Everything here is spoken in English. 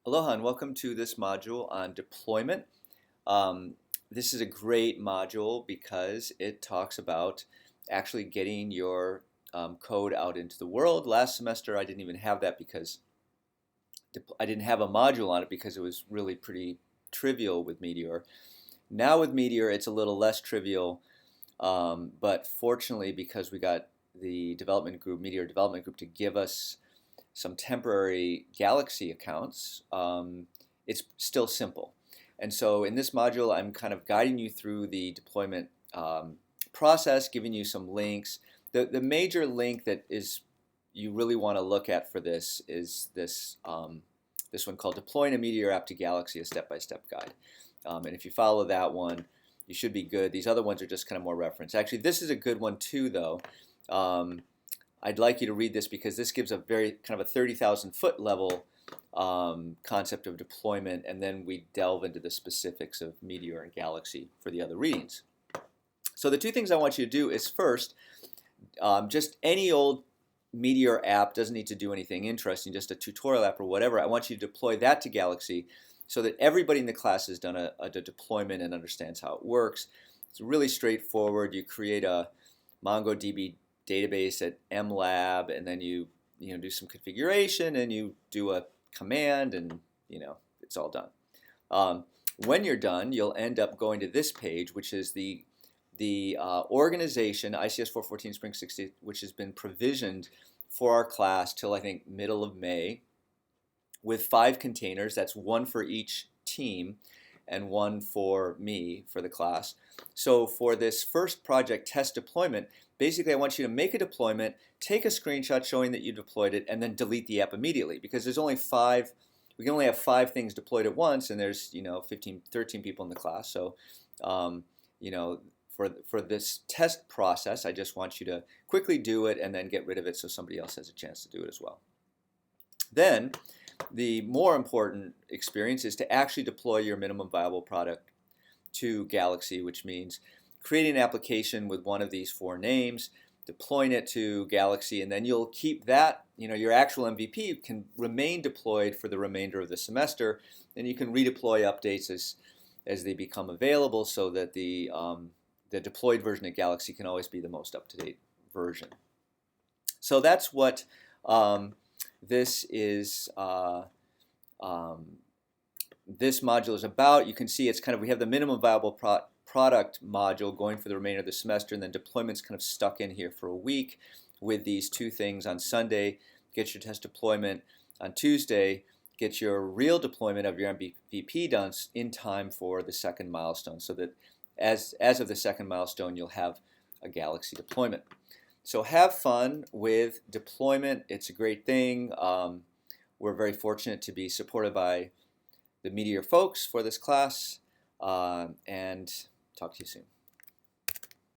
Aloha and welcome to this module on deployment. Um, this is a great module because it talks about actually getting your code out into the world. Last semester I didn't even have that because I didn't have a module on it because it was really pretty trivial with Meteor. Now with Meteor it's a little less trivial, but fortunately because we got the development group, Meteor development group, to give us some temporary Galaxy accounts, it's still simple. And so in this module, I'm kind of guiding you through the deployment process, giving you some links. The major link that is you really want to look at for this is this one called Deploying a Meteor App to Galaxy, a Step-by-Step Guide. And if you follow that one, you should be good. These other ones are just kind of more reference. Actually, this is a good one too, though. I'd like you to read this because this gives a very kind of a 30,000 foot level concept of deployment, and then we delve into the specifics of Meteor and Galaxy for the other readings. So the two things I want you to do is first, just any old Meteor app doesn't need to do anything interesting, just a tutorial app or whatever. I want you to deploy that to Galaxy so that everybody in the class has done a deployment and understands how it works. It's really straightforward. You create a MongoDB database at MLab, and then you do some configuration and you do a command, and it's all done. When you're done, you'll end up going to this page, which is the organization ICS 414 Spring 60, which has been provisioned for our class till I think middle of May, with 5 containers. That's one for each team and one for me for the class. So for this first project test deployment, basically I want you to make a deployment, take a screenshot showing that you deployed it, and then delete the app immediately, because there's only 5. We can only have 5 things deployed at once, and there's 15, 13 people in the class. So for this test process, I just want you to quickly do it and then get rid of it so somebody else has a chance to do it as well. Then the more important experience is to actually deploy your minimum viable product to Galaxy, which means creating an application with one of these 4 names, deploying it to Galaxy, and then you'll keep that, your actual MVP can remain deployed for the remainder of the semester, and you can redeploy updates as they become available, so that the deployed version of Galaxy can always be the most up-to-date version. So that's what this is. This module is about. You can see it's kind of, we have the minimum viable product module going for the remainder of the semester, and then deployment's kind of stuck in here for a week with these 2 things. On Sunday, get your test deployment. On Tuesday, get your real deployment of your MVP done in time for the second milestone, so that as of the second milestone, you'll have a Galaxy deployment. So have fun with deployment. It's a great thing. We're very fortunate to be supported by the Meteor folks for this class, and talk to you soon.